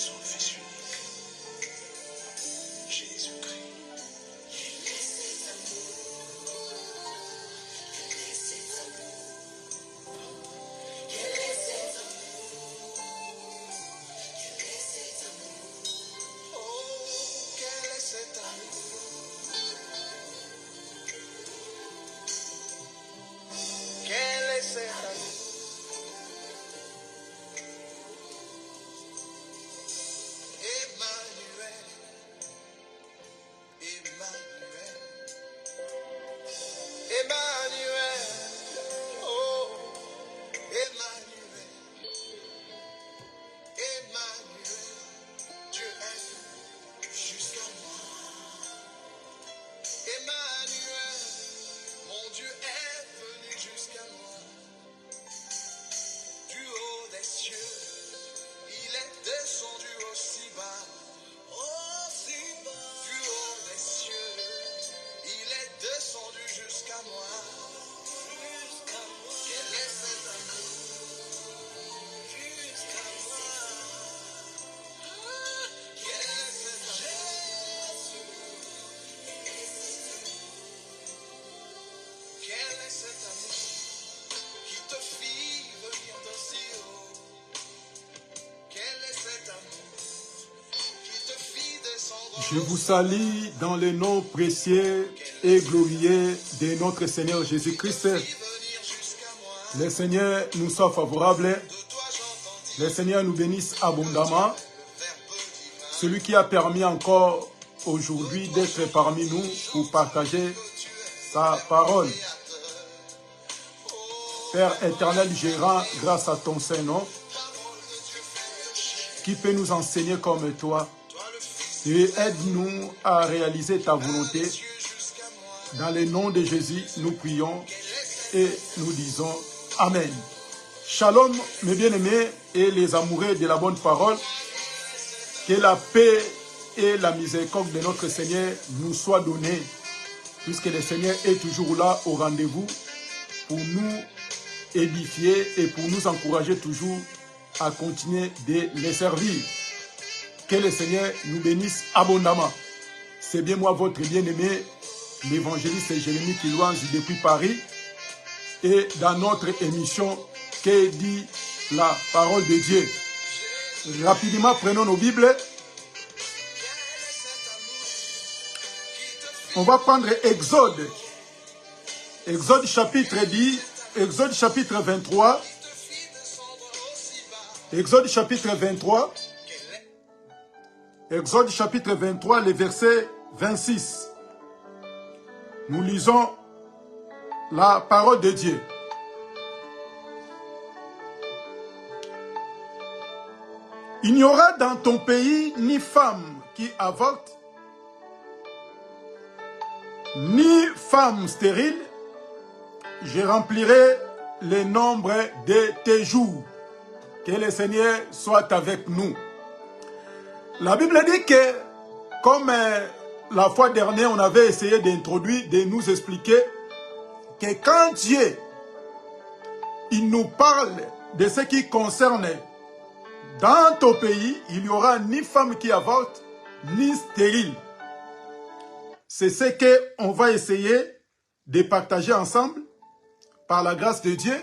son Fils unique, Jésus-Christ. Quel est cet amour? Quel est cet amour? Quel est cet amour? Quel est cet amour? Oh, quel est cet amour? Quel est cet amour? Emmanuel, Emmanuel, Emmanuel, oh, Emmanuel, Emmanuel, Dieu est venu jusqu'à moi. Emmanuel, mon Dieu est venu jusqu'à moi. Du haut des cieux, il est descendu aussi bas. Aussi bas. Du haut des cieux, il est descendu jusqu'à moi. Jusqu'à moi. Quel est cet amour? Jusqu'à moi. Quel est cet amour? Quel est cet amour qui te fit venir d'aussi haut? Quel est cet amour qui te fit descendre? Je vous salue dans le nom précieux et glorieux de notre Seigneur Jésus-Christ. Le Seigneur nous soit favorable. Le Seigneur nous bénisse abondamment. Celui qui a permis encore aujourd'hui d'être parmi nous pour partager sa parole. Père éternel, je rends grâce à ton Saint-Nom qui peut nous enseigner comme toi et aide-nous à réaliser ta volonté. Dans le nom de Jésus, nous prions et nous disons Amen. Shalom, mes bien-aimés et les amoureux de la bonne parole. Que la paix et la miséricorde de notre Seigneur nous soient données, puisque le Seigneur est toujours là au rendez-vous pour nous édifier et pour nous encourager toujours à continuer de les servir. Que le Seigneur nous bénisse abondamment. C'est bien moi, votre bien-aimé, l'évangéliste Jérémie Kilouange depuis Paris. Et dans notre émission, que dit la parole de Dieu? Rapidement, prenons nos Bibles. On va prendre Exode. Exode chapitre 10, Exode chapitre 23. Exode chapitre 23. Exode chapitre 23, le verset 26. Nous lisons la parole de Dieu. Il n'y aura dans ton pays ni femme qui avorte, ni femme stérile. Je remplirai le nombre de tes jours. Que le Seigneur soit avec nous. La Bible dit que, comme la fois dernière, on avait essayé d'introduire, de nous expliquer que quand Dieu, il nous parle de ce qui concerne dans ton pays, il n'y aura ni femme qui avorte, ni stérile. C'est ce qu'on va essayer de partager ensemble, par la grâce de Dieu,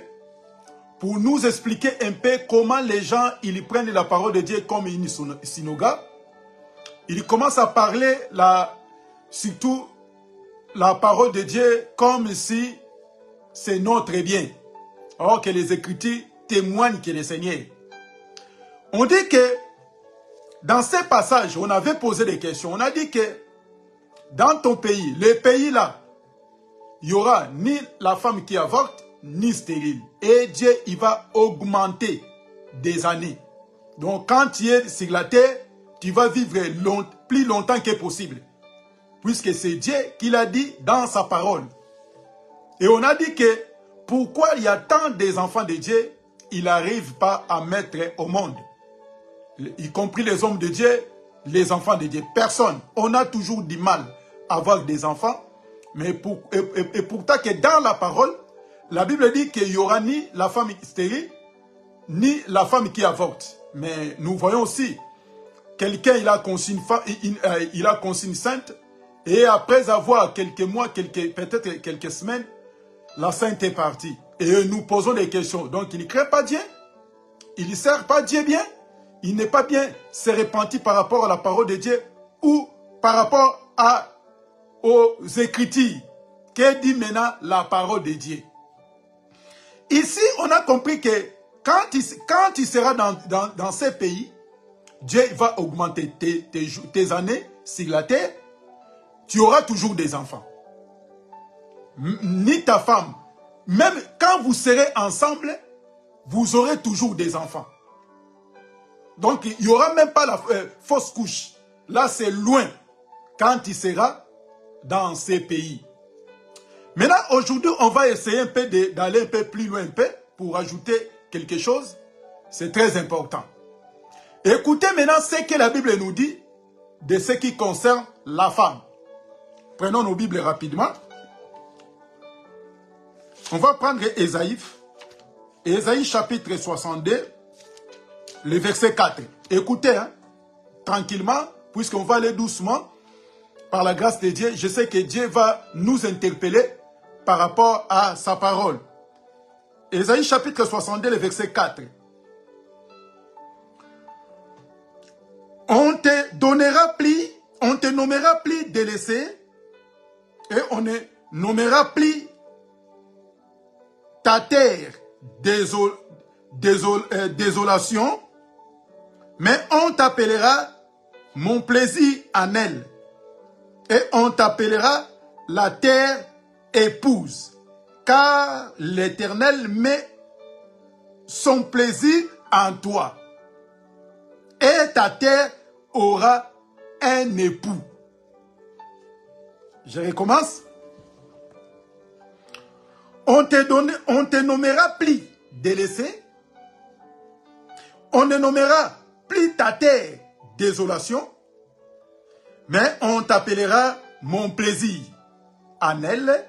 pour nous expliquer un peu comment les gens ils prennent la parole de Dieu comme une synagogue. Ils commencent à parler surtout la parole de Dieu comme si c'est notre bien. Or que les Écritures témoignent que le Seigneur. On dit que dans ces passages, on avait posé des questions. On a dit que dans ton pays, le pays là, il n'y aura ni la femme qui avorte, ni stérile. Et Dieu, il va augmenter des années. Donc, quand tu es sur la terre, tu vas vivre plus longtemps que possible. Puisque c'est Dieu qui l'a dit dans sa parole. Et on a dit que pourquoi il y a tant des enfants de Dieu, ils n'arrivent pas à mettre au monde. Y compris les hommes de Dieu, les enfants de Dieu. Personne. On a toujours du mal à avoir des enfants. Mais pourtant que dans la parole, la Bible dit qu'il n'y aura ni la femme stérile, ni la femme qui avorte. Mais nous voyons aussi quelqu'un il a conçu une femme, il a conçu une sainte, et après avoir quelques mois, peut-être quelques semaines, la sainte est partie. Et nous posons des questions. Donc il ne crée pas Dieu, il ne sert pas Dieu bien, il n'est pas bien se repentir par rapport à la parole de Dieu ou par rapport aux Écritures. Qu'est dit maintenant la parole de Dieu? Ici, on a compris que quand il sera dans ces pays, Dieu va augmenter tes années sur la terre. Tu auras toujours des enfants. Ni ta femme. Même quand vous serez ensemble, vous aurez toujours des enfants. Donc, il n'y aura même pas la fausse couche. Là, c'est loin quand il sera dans ces pays. Maintenant, aujourd'hui, on va essayer un peu d'aller un peu plus loin pour ajouter quelque chose. C'est très important. Écoutez maintenant ce que la Bible nous dit de ce qui concerne la femme. Prenons nos Bibles rapidement. On va prendre Ésaïe. Ésaïe chapitre 62, le verset 4. Écoutez, hein, tranquillement, puisqu'on va aller doucement, par la grâce de Dieu, je sais que Dieu va nous interpeller par rapport à sa parole. Ésaïe chapitre 62, le verset 4. On te nommera plus délaissé et on ne nommera plus ta terre désolation, mais on t'appellera mon plaisir en elle et on t'appellera la terre épouse, car l'Éternel met son plaisir en toi et ta terre aura un époux. Je recommence. On te nommera plus délaissé. On ne nommera plus ta terre désolation, mais on t'appellera mon plaisir en elle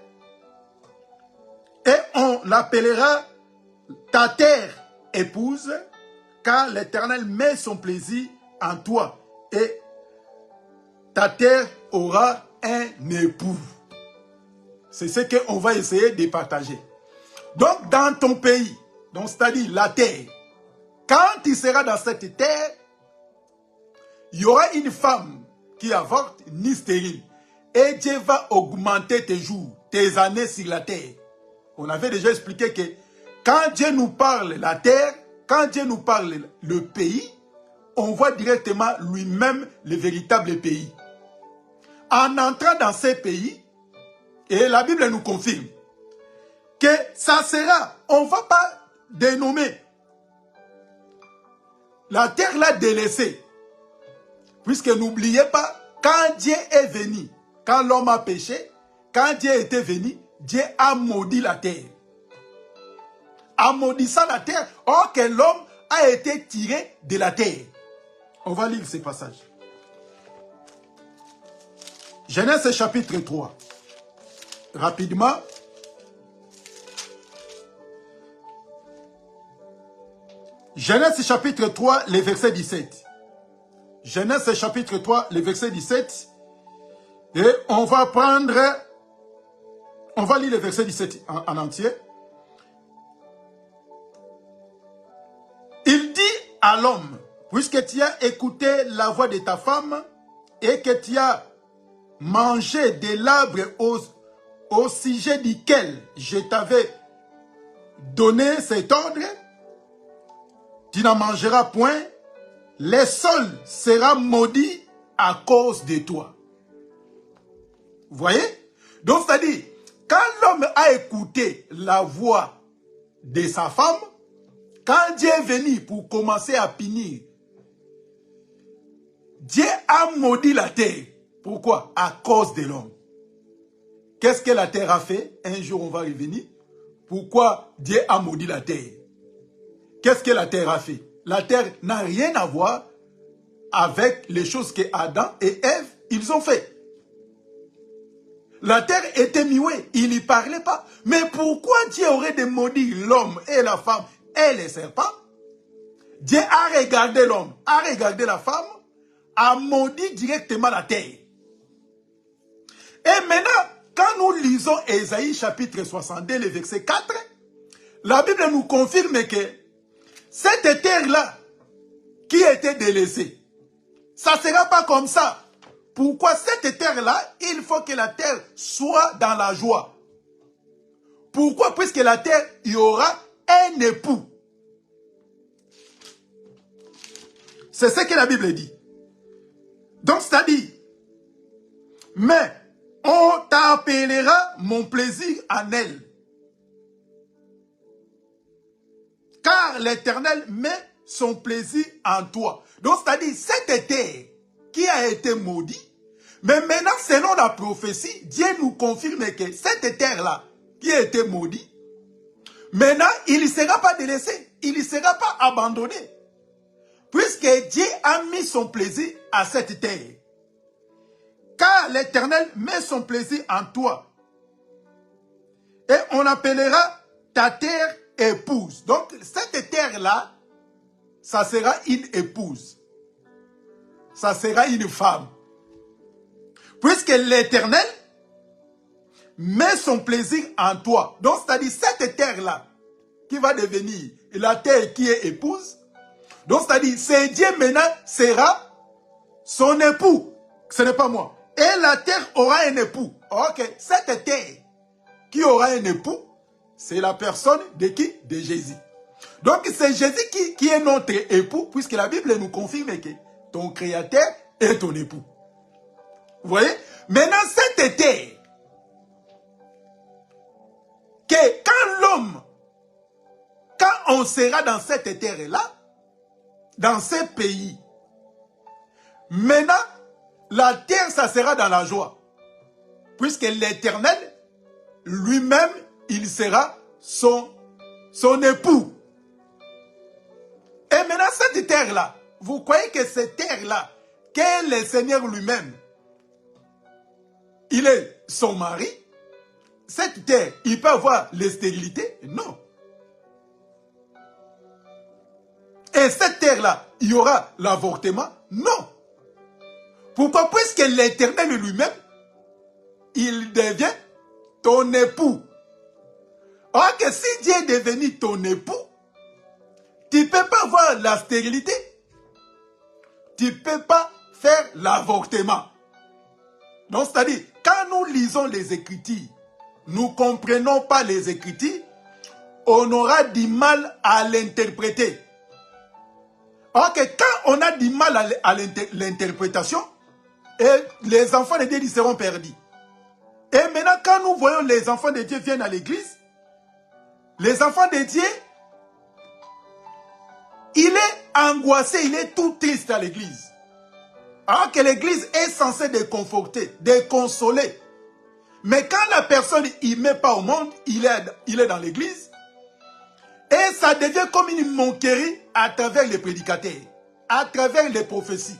et on l'appellera ta terre épouse, car l'Éternel met son plaisir en toi et ta terre aura un époux. C'est ce qu'on va essayer de partager. Donc, dans ton pays, c'est-à-dire la terre, quand tu seras dans cette terre, il y aura une femme qui avorte ni stérile. Et Dieu va augmenter tes jours, tes années sur la terre. On avait déjà expliqué que quand Dieu nous parle la terre, quand Dieu nous parle le pays, on voit directement lui-même le véritable pays. En entrant dans ces pays, et la Bible nous confirme que ça sera, on ne va pas dénommer la terre l'a délaissée. Puisque n'oubliez pas, quand Dieu est venu, quand l'homme a péché, quand Dieu était venu, Dieu a maudit la terre. En maudissant la terre, or que l'homme a été tiré de la terre. On va lire ces passages. Genèse chapitre 3. Rapidement. Genèse chapitre 3, le verset 17. Genèse chapitre 3, le verset 17. Et on va lire le verset 17 en entier. Il dit à l'homme, puisque tu as écouté la voix de ta femme et que tu as mangé de l'arbre au sujet duquel je t'avais donné cet ordre, tu n'en mangeras point, le sol sera maudit à cause de toi. Vous voyez? Donc, c'est-à-dire, quand l'homme a écouté la voix de sa femme, quand Dieu est venu pour commencer à punir, Dieu a maudit la terre. Pourquoi? À cause de l'homme. Qu'est-ce que la terre a fait? Un jour, on va revenir. Pourquoi Dieu a maudit la terre? Qu'est-ce que la terre a fait? La terre n'a rien à voir avec les choses que Adam et Ève, ils ont fait. La terre était muette, il n'y parlait pas. Mais pourquoi Dieu aurait de maudire l'homme et la femme et les serpents? Dieu a regardé l'homme, a regardé la femme, a maudit directement la terre. Et maintenant, quand nous lisons Ésaïe chapitre 62, le verset 4, la Bible nous confirme que cette terre-là qui a été délaissée, ça ne sera pas comme ça. Pourquoi cette terre-là, il faut que la terre soit dans la joie. Pourquoi? Puisque la terre, il y aura un époux. C'est ce que la Bible dit. Donc, c'est-à-dire, mais on t'appellera mon plaisir en elle. Car l'Éternel met son plaisir en toi. Donc, c'est-à-dire, cette terre qui a été maudite, mais maintenant, selon la prophétie, Dieu nous confirme que cette terre-là, qui a été maudite, maintenant, il ne sera pas délaissé, il ne sera pas abandonné. Puisque Dieu a mis son plaisir à cette terre. Car l'Éternel met son plaisir en toi. Et on appellera ta terre épouse. Donc, cette terre-là, ça sera une épouse. Ça sera une femme. Puisque l'Éternel met son plaisir en toi. Donc, c'est-à-dire cette terre-là, qui va devenir la terre qui est épouse. Donc, c'est-à-dire, c'est Dieu maintenant sera son époux. Ce n'est pas moi. Et la terre aura un époux. Ok, cette terre qui aura un époux, c'est la personne de qui? De Jésus. Donc, c'est Jésus qui est notre époux, puisque la Bible nous confirme que ton créateur est ton époux. Vous voyez? Maintenant, cette terre, que quand l'homme, quand on sera dans cette terre-là, dans ces pays, maintenant, la terre, ça sera dans la joie. Puisque l'Éternel, lui-même, il sera son époux. Et maintenant, cette terre-là, vous croyez que cette terre-là, qu'est le Seigneur lui-même, il est son mari? Cette terre, il peut avoir la stérilité? Non. Et cette terre-là, il y aura l'avortement? Non. Pourquoi? Puisque l'Éternel lui-même, il devient ton époux. Or que si Dieu est devenu ton époux, tu ne peux pas avoir la stérilité. Tu ne peux pas faire l'avortement. Donc, c'est-à-dire, quand nous lisons les Écritures, nous ne comprenons pas les Écritures, on aura du mal à l'interpréter. Or que quand on a du mal à l'interprétation, les enfants de Dieu ils seront perdus. Et maintenant, quand nous voyons les enfants de Dieu viennent à l'église, les enfants de Dieu, il est angoissé, il est tout triste à l'église. Alors que l'église est censée de conforter, de consoler. Mais quand la personne ne met pas au monde, il est dans l'église. Et ça devient comme une moquerie à travers les prédicateurs, à travers les prophéties.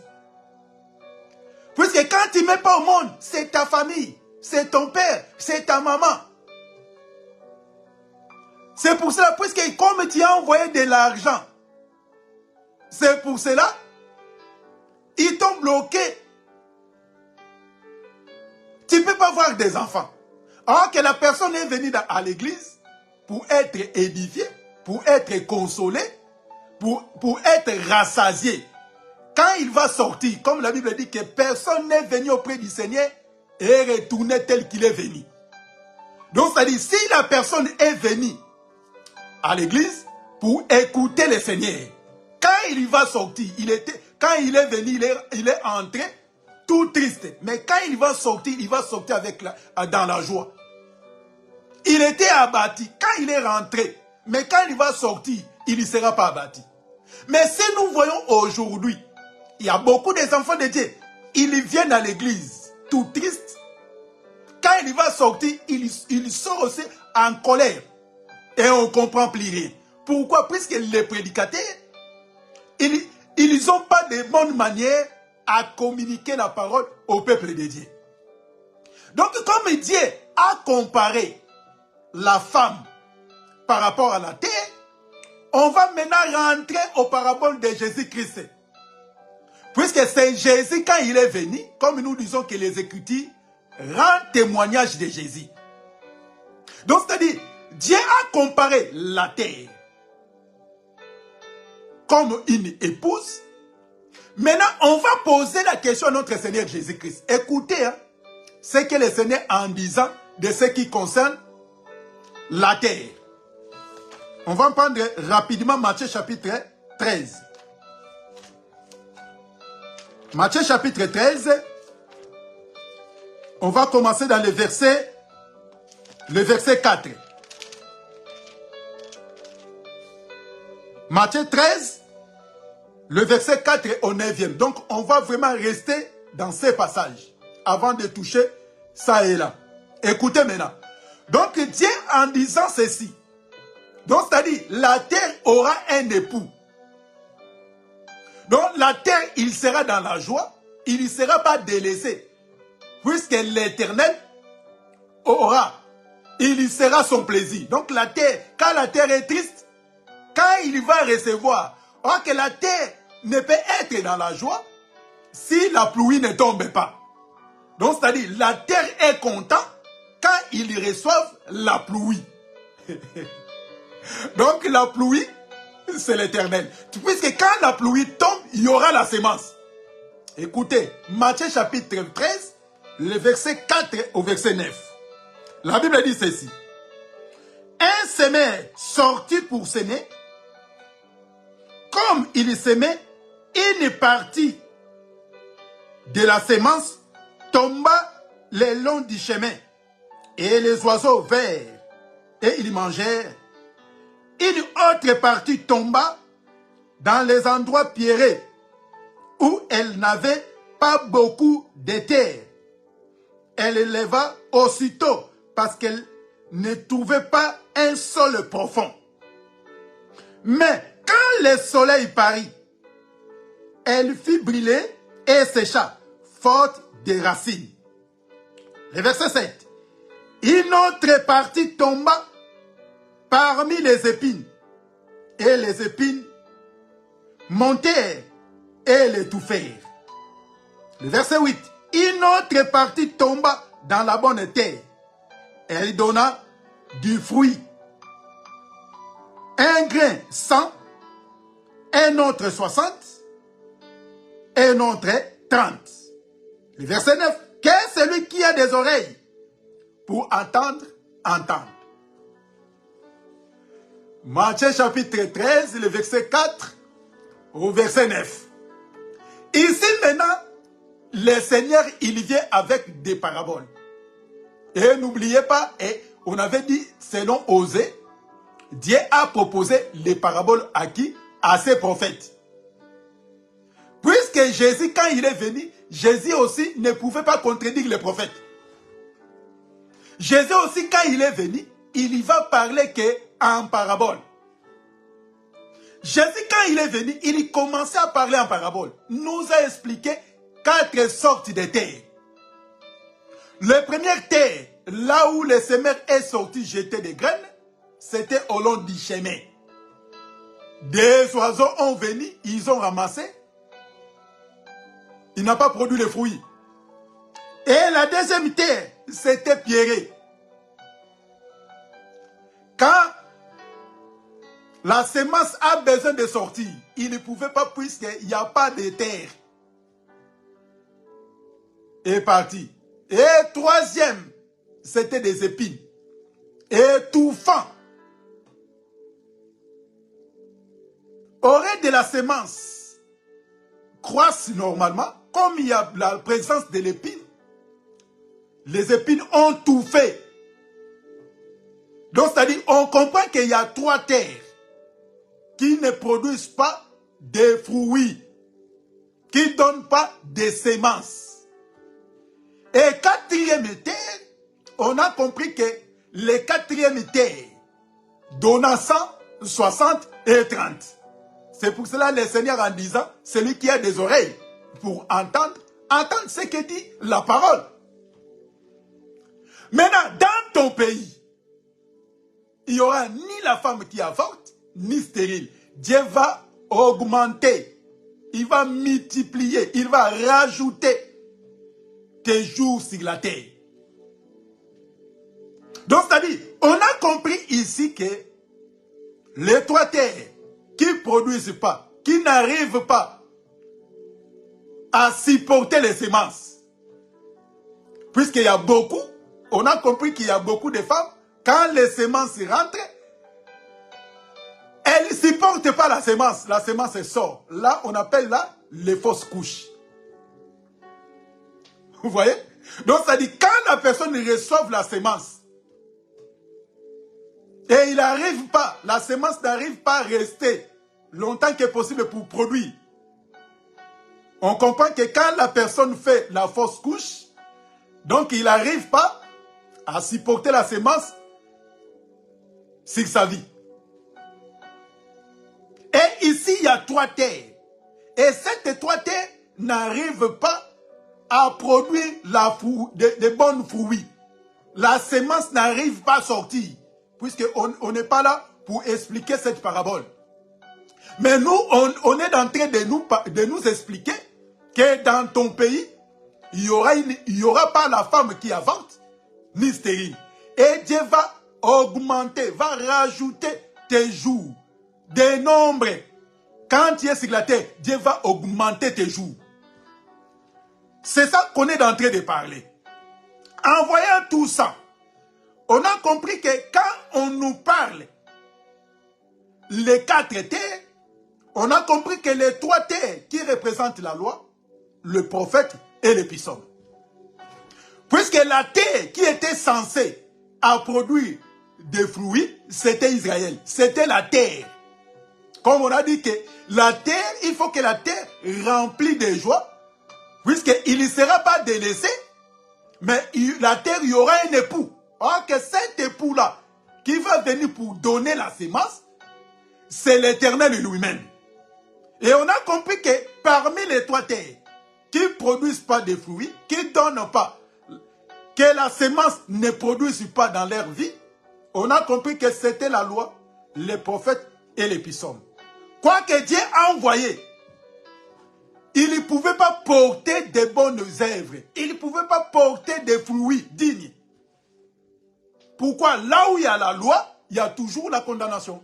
Puisque quand tu ne mets pas au monde, c'est ta famille, c'est ton père, c'est ta maman. C'est pour cela, puisque comme tu as envoyé de l'argent, c'est pour cela, ils t'ont bloqué. Tu ne peux pas voir des enfants. Alors que la personne est venue à l'église pour être édifiée, pour être consolée, pour être rassasiée. Quand il va sortir, comme la Bible dit que personne n'est venu auprès du Seigneur et retourné tel qu'il est venu. Donc, c'est-à-dire, si la personne est venue à l'église pour écouter le Seigneur, quand il va sortir, quand il est venu, il est entré tout triste. Mais quand il va sortir dans la joie. Il était abattu quand il est rentré. Mais quand il va sortir, il ne sera pas abattu. Mais si nous voyons aujourd'hui, il y a beaucoup d'enfants de Dieu, ils viennent à l'église tout tristes. Quand il va sortir, il sort aussi en colère. Et on ne comprend plus rien. Pourquoi? Puisque les prédicateurs, ils n'ont pas de bonnes manières à communiquer la parole au peuple de Dieu. Donc, comme Dieu a comparé la femme par rapport à la terre, on va maintenant rentrer aux paraboles de Jésus-Christ. Puisque c'est Jésus, quand il est venu, comme nous disons que les Écritures rendent témoignage de Jésus. Donc, c'est-à-dire, Dieu a comparé la terre comme une épouse. Maintenant, on va poser la question à notre Seigneur Jésus-Christ. Écoutez, hein, ce que le Seigneur a en disant de ce qui concerne la terre. On va prendre rapidement Matthieu chapitre 13. Matthieu chapitre 13. On va commencer dans le verset 4. Matthieu 13, le verset 4 au 9e. Donc, on va vraiment rester dans ces passages avant de toucher ça et là. Écoutez maintenant. Donc, Dieu en disant ceci, donc c'est-à-dire, la terre aura un époux. Donc, la terre, il sera dans la joie, il ne sera pas délaissé, puisque l'Éternel aura, il y sera son plaisir. Donc, la terre, quand la terre est triste, quand il va recevoir, or que la terre ne peut être dans la joie si la pluie ne tombe pas. Donc, c'est-à-dire, la terre est contente quand ils reçoivent la pluie. Donc, la pluie, c'est l'Éternel. Puisque quand la pluie tombe, il y aura la semence. Écoutez, Matthieu chapitre 13, le verset 4 au verset 9. La Bible dit ceci. Un semeur sortit pour semer. Comme il semait, une partie de la semence tomba le long du chemin. Et les oiseaux vinrent et ils mangèrent. Une autre partie tomba dans les endroits pierreux où elle n'avait pas beaucoup de terre. Elle éleva aussitôt parce qu'elle ne trouvait pas un sol profond. Mais quand le soleil parut, elle fit brûler et sécha, faute de racines. Le verset 7. Une autre partie tomba parmi les épines, et les épines montèrent et l'étouffèrent. Le verset 8. Une autre partie tomba dans la bonne terre. Elle donna du fruit. Un grain 100, un autre 60, un autre 30. Le verset 9. Qu'est celui qui a des oreilles pour entendre, entendre. Matthieu chapitre 13, le verset 4 au verset 9. Ici maintenant, le Seigneur, il vient avec des paraboles. Et n'oubliez pas, et on avait dit, selon Osée, Dieu a proposé les paraboles à qui? À ses prophètes. Puisque Jésus, quand il est venu, Jésus aussi ne pouvait pas contredire les prophètes. Jésus aussi, quand il est venu, il y va parler qu'en parabole. Jésus, quand il est venu, il commençait à parler en parabole. Nous a expliqué 4 sortes de terres. La première terre, là où le semeur est sorti jeter des graines, c'était au long du chemin. Des oiseaux ont venu, ils ont ramassé. Il n'a pas produit les fruits. Et la deuxième terre, c'était pierré. Quand la semence a besoin de sortir, il ne pouvait pas puisqu'il n'y a pas de terre. Et parti. Et troisième, c'était des épines. Étouffant. Aurait de la semence croissent normalement, comme il y a la présence de l'épine, les épines ont tout fait. Donc, c'est-à-dire, on comprend qu'il y a 3 terres qui ne produisent pas de fruits, qui ne donnent pas de semences. Et 4e terre, on a compris que les 4e terre donnant 100, 60 et 30. C'est pour cela le Seigneur en disant, celui qui a des oreilles pour entendre, entendre ce que dit la parole. Maintenant, dans ton pays, il n'y aura ni la femme qui avorte, ni stérile. Dieu va augmenter. il va multiplier, il va rajouter tes jours sur la terre. Donc, c'est-à-dire, on a compris ici que les trois terres qui ne produisent pas, qui n'arrivent pas à supporter les semences, puisqu'il y a beaucoup, on a compris qu'il y a beaucoup de femmes, quand les semences rentrent, elles ne supportent pas la semence sort. Là, on appelle là les fausses couches. Vous voyez? Donc, ça dit, quand la personne reçoit la semence, et il n'arrive pas, la semence n'arrive pas à rester longtemps que possible pour produire. On comprend que quand la personne fait la fausse couche, donc il n'arrive pas à supporter la semence sur sa vie. Et ici, il y a trois terres. Et ces trois terres n'arrivent pas à produire de bons fruits. La semence n'arrive pas à sortir, puisqu'on n'est pas là pour expliquer cette parabole. Mais nous, on est en train de nous expliquer que dans ton pays, il n'y aura pas la femme qui avante, ni stérile. Et Dieu va augmenter, va rajouter tes jours, des nombres. Quand tu es sur la terre, Dieu va augmenter tes jours. C'est ça qu'on est en train de parler. En voyant tout ça, on a compris que quand on nous parle les quatre terres, on a compris que les trois terres qui représentent la loi, le prophète et les psaumes. Puisque la terre qui était censée à produire des fruits, c'était Israël. C'était la terre. Comme on a dit que la terre, il faut que la terre remplie de joie, puisqu'il ne sera pas délaissé, mais la terre, il y aura un époux. Or que cet époux-là, qui va venir pour donner la semence, c'est l'Éternel lui-même. Et on a compris que parmi les trois terres, qui ne produisent pas de fruits, qui ne donnent pas, que la semence ne produise pas dans leur vie, on a compris que c'était la loi, les prophètes et les psaumes. Quoi que Dieu a envoyé, il ne pouvait pas porter de bonnes œuvres. Il ne pouvait pas porter des fruits dignes. Pourquoi? Là où il y a la loi, il y a toujours la condamnation.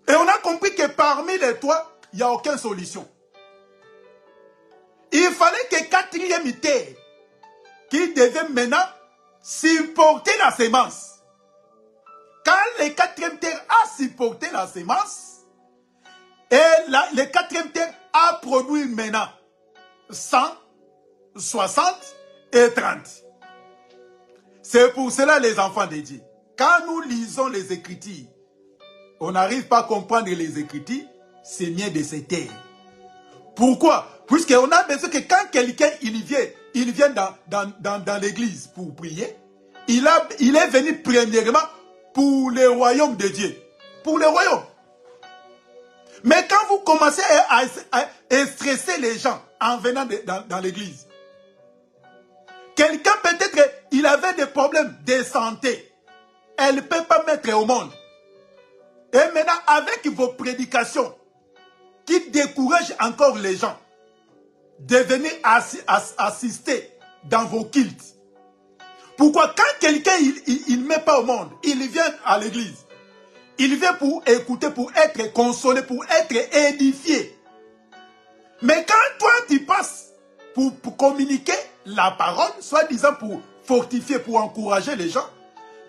Et on a compris que parmi les trois, il n'y a aucune solution. Il fallait que quatrième terre, qui devait maintenant supporter la semence. Quand le quatrième terre a supporté la semence, et le quatrième terre a produit maintenant 100, 60 et 30. C'est pour cela, les enfants de Dieu, quand nous lisons les Écritures, on n'arrive pas à comprendre les Écritures, c'est mieux de ces terres. Pourquoi? Puisqu'on a besoin que quand quelqu'un il vient dans l'église pour prier, il est venu premièrement pour le royaume de Dieu. Pour le royaume. Mais quand vous commencez à stresser les gens en venant dans l'église, quelqu'un peut-être il avait des problèmes de santé. Elle ne peut pas mettre au monde. Et maintenant, avec vos prédications qui découragent encore les gens de venir assister dans vos cultes. Pourquoi? Quand quelqu'un il ne met pas au monde, il vient à l'église. Il vient pour écouter, pour être consolé, pour être édifié. Mais quand toi tu passes pour communiquer la parole, soi-disant pour fortifier, pour encourager les gens,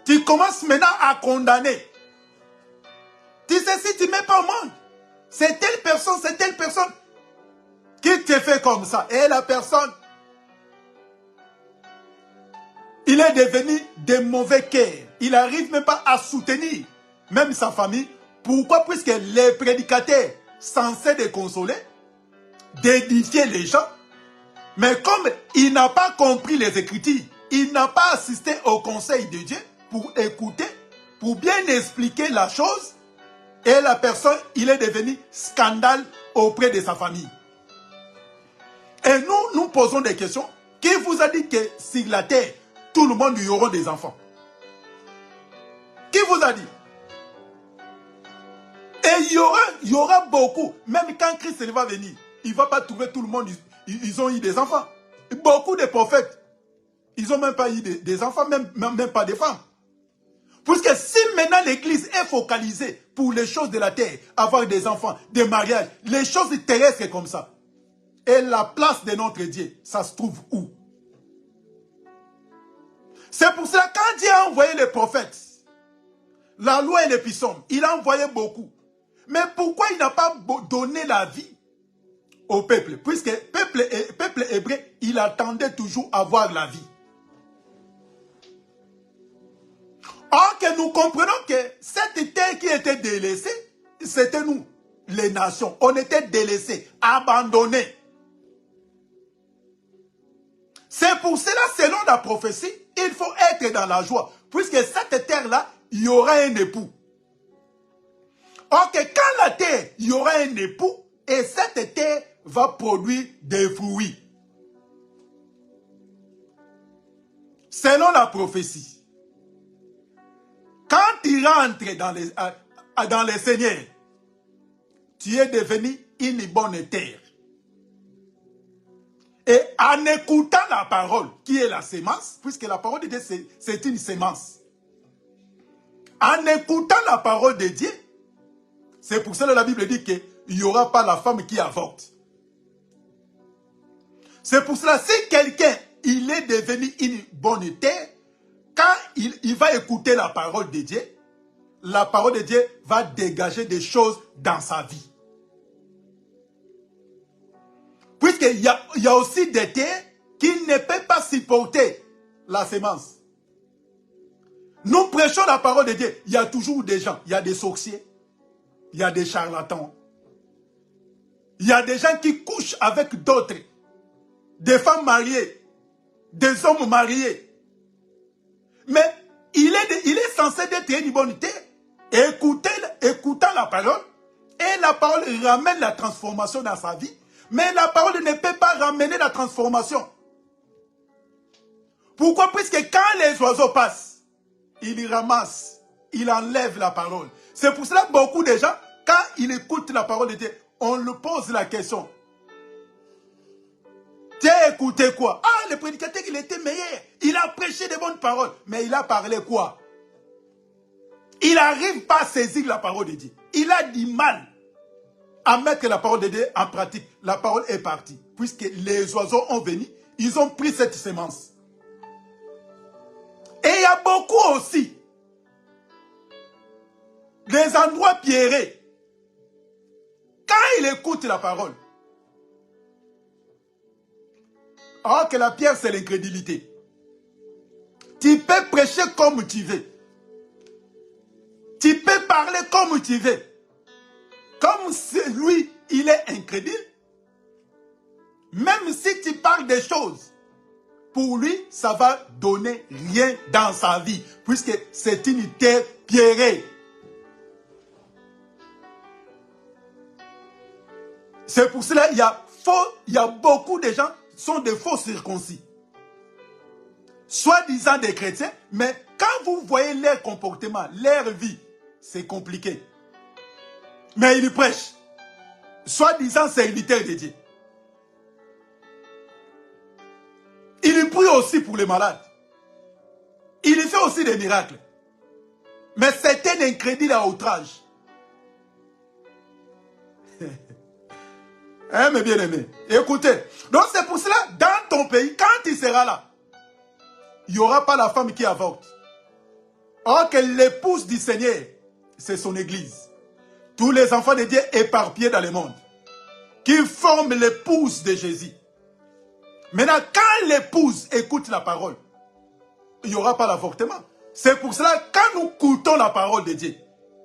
tu commences maintenant à condamner. Tu sais, si tu ne mets pas au monde, c'est telle personne qui te fait comme ça. Et la personne, il est devenu de mauvais cœur. Il n'arrive même pas à soutenir même sa famille. Pourquoi? Puisque les prédicateurs censés de consoler, d'édifier les gens, mais comme il n'a pas compris les Écritures, il n'a pas assisté au conseil de Dieu pour écouter, pour bien expliquer la chose, et la personne, il est devenu scandale auprès de sa famille. Et nous posons des questions. Qui vous a dit que sur la terre, tout le monde y aura des enfants? Qui vous a dit? Et Et il y aura beaucoup. Même quand Christ va venir, il ne va pas trouver tout le monde. Ils ont eu des enfants. Beaucoup de prophètes, ils n'ont même pas eu des enfants, même pas des femmes. Puisque si maintenant l'église est focalisée pour les choses de la terre, avoir des enfants, des mariages, les choses terrestres comme ça, et la place de notre Dieu, ça se trouve où? C'est pour cela, quand Dieu a envoyé les prophètes, la loi et les psaumes, il a envoyé beaucoup. Mais pourquoi il n'a pas donné la vie au peuple? Puisque le peuple hébreu, il attendait toujours avoir la vie. Or que nous comprenons que cette terre qui était délaissée, c'était nous, les nations. On était délaissés, abandonnés. C'est pour cela, selon la prophétie, il faut être dans la joie. Puisque cette terre-là, il y aura un époux. Or que quand la terre, il y aura un époux, et cette terre va produire des fruits. Selon la prophétie, quand tu rentres dans les Seigneurs, tu es devenu une bonne terre. Et en écoutant la parole, qui est la sémence, puisque la parole de Dieu, c'est une sémence. En écoutant la parole de Dieu, c'est pour ça que la Bible dit qu'il n'y aura pas la femme qui avorte. C'est pour cela, si quelqu'un, il est devenu une bonne terre, quand il va écouter la parole de Dieu, la parole de Dieu va dégager des choses dans sa vie. Puisqu'il y a aussi des terres qui ne peuvent pas supporter la sémence. Nous prêchons la parole de Dieu. Il y a toujours des gens, il y a des sorciers, il y a des charlatans. Il y a des gens qui couchent avec d'autres. Des femmes mariées, des hommes mariés. Mais il est censé être une bonne terre, écoutant la parole, et la parole ramène la transformation dans sa vie. Mais la parole ne peut pas ramener la transformation. Pourquoi? Puisque quand les oiseaux passent, ils ramassent, ils enlèvent la parole. C'est pour cela que beaucoup de gens, quand ils écoutent la parole de Dieu, on leur pose la question. Tu as écouté quoi? Ah, le prédicateur, il était meilleur. Il a prêché de bonnes paroles. Mais il a parlé quoi? Il n'arrive pas à saisir la parole de Dieu. Il a du mal à mettre la parole de Dieu en pratique. La parole est partie. Puisque les oiseaux ont venu, ils ont pris cette sémence. Et il y a beaucoup aussi des endroits pierrés. Quand il écoute la parole, alors que la pierre, c'est l'incrédulité. Tu peux prêcher comme tu veux. Tu peux parler comme tu veux. Comme lui, il est incrédule, même si tu parles des choses, pour lui, ça va donner rien dans sa vie, puisque c'est une terre pierrée. C'est pour cela qu'il y a beaucoup de gens qui sont des faux circoncis. Soi-disant des chrétiens, mais quand vous voyez leur comportement, leur vie, c'est compliqué. Mais ils prêchent. Soi-disant serviteurs de Dieu. Il prie aussi pour les malades. Il fait aussi des miracles. Mais c'est un incrédule à outrage. Hein, mes bien-aimés, écoutez. Donc c'est pour cela, dans ton pays, quand il sera là, il n'y aura pas la femme qui avorte. Or que l'épouse du Seigneur, c'est son église. Tous les enfants de Dieu éparpillés dans le monde, qui forment l'épouse de Jésus. Maintenant, quand l'épouse écoute la parole, il n'y aura pas l'avortement. C'est pour cela, quand nous écoutons la parole de Dieu,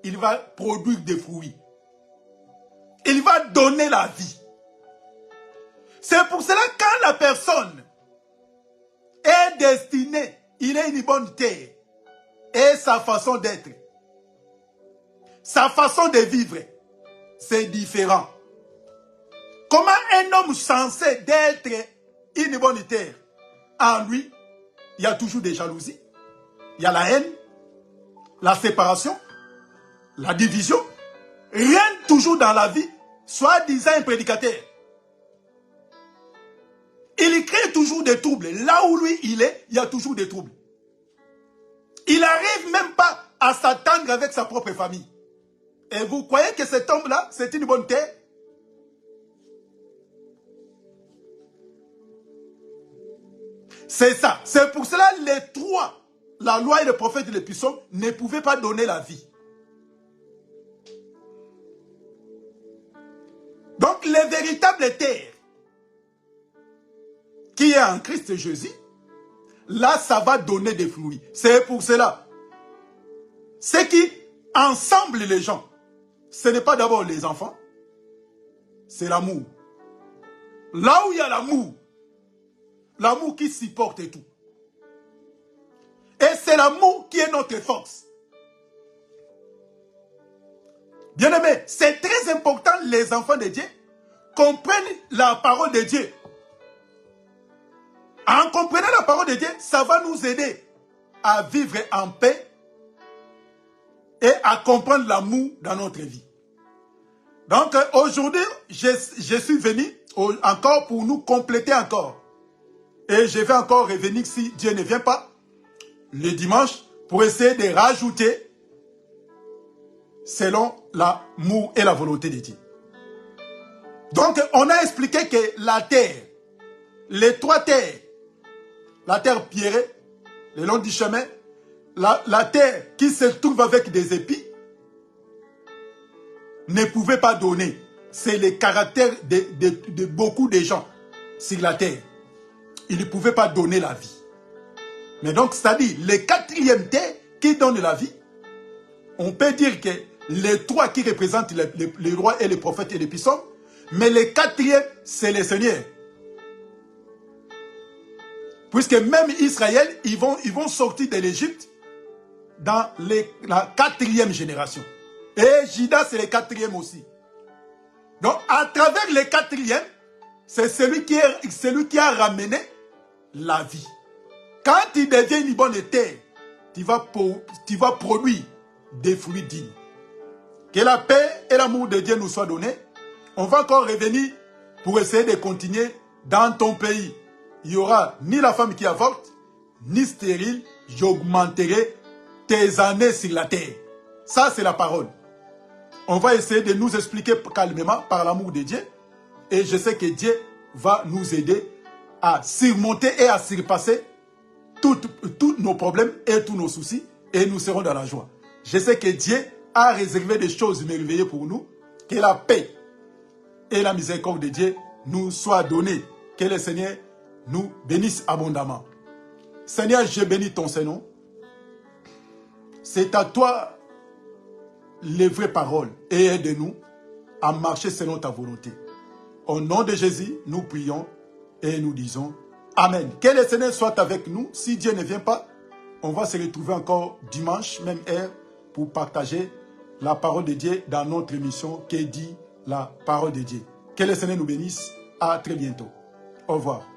il va produire des fruits. Il va donner la vie. C'est pour cela, quand la personne est destinée, il est une bonne terre, et sa façon d'être, sa façon de vivre, c'est différent. Comment un homme censé d'être une bonne terre, en lui, il y a toujours des jalousies, il y a la haine, la séparation, la division, règne toujours dans la vie, soi-disant un prédicateur. Il crée toujours des troubles. Là où lui, il est, il y a toujours des troubles. Il n'arrive même pas à s'attendre avec sa propre famille. Et vous croyez que cet homme-là, c'est une bonne terre? C'est ça. C'est pour cela les trois, la loi et le prophète et les puissants, ne pouvaient pas donner la vie. Donc les véritables terres qui est en Christ Jésus, là ça va donner des fruits. C'est pour cela. Ce qui ensemble les gens, ce n'est pas d'abord les enfants, c'est l'amour. Là où il y a l'amour, l'amour qui supporte tout. Et c'est l'amour qui est notre force. Bien-aimés, c'est très important, les enfants de Dieu comprennent la parole de Dieu. En comprenant la parole de Dieu, ça va nous aider à vivre en paix et à comprendre l'amour dans notre vie. Donc aujourd'hui, je suis venu encore pour nous compléter encore. Et je vais encore revenir si Dieu ne vient pas le dimanche pour essayer de rajouter selon l'amour et la volonté de Dieu. Donc on a expliqué que la terre, les trois terres, la terre pierrée, le long du chemin, la terre qui se trouve avec des épis, ne pouvait pas donner. C'est le caractère de beaucoup de gens sur la terre. Ils ne pouvaient pas donner la vie. Mais donc, c'est-à-dire, le quatrième terre qui donne la vie, on peut dire que les trois qui représentent les rois et les prophètes et les puissants, mais le quatrième, c'est le Seigneur. Puisque même Israël, ils vont sortir de l'Égypte dans la quatrième génération. Et Judas, c'est le quatrième aussi. Donc, à travers le quatrième, c'est celui qui a ramené la vie. Quand il devient une bonne terre, tu vas produire des fruits dignes. Que la paix et l'amour de Dieu nous soient donnés. On va encore revenir pour essayer de continuer dans ton pays. Il n'y aura ni la femme qui avorte, ni stérile. J'augmenterai tes années sur la terre. Ça, c'est la parole. On va essayer de nous expliquer calmement par l'amour de Dieu. Et je sais que Dieu va nous aider à surmonter et à surpasser tous nos problèmes et tous nos soucis. Et nous serons dans la joie. Je sais que Dieu a réservé des choses merveilleuses pour nous. Que la paix et la miséricorde de Dieu nous soient données. Que le Seigneur nous bénisse abondamment. Seigneur, je bénis ton Saint-Nom. C'est à toi les vraies paroles et aide-nous à marcher selon ta volonté. Au nom de Jésus, nous prions et nous disons Amen. Que le Seigneur soit avec nous. Si Dieu ne vient pas, on va se retrouver encore dimanche, même heure, pour partager la parole de Dieu dans notre émission qui dit la parole de Dieu. Que le Seigneur nous bénisse. À très bientôt. Au revoir.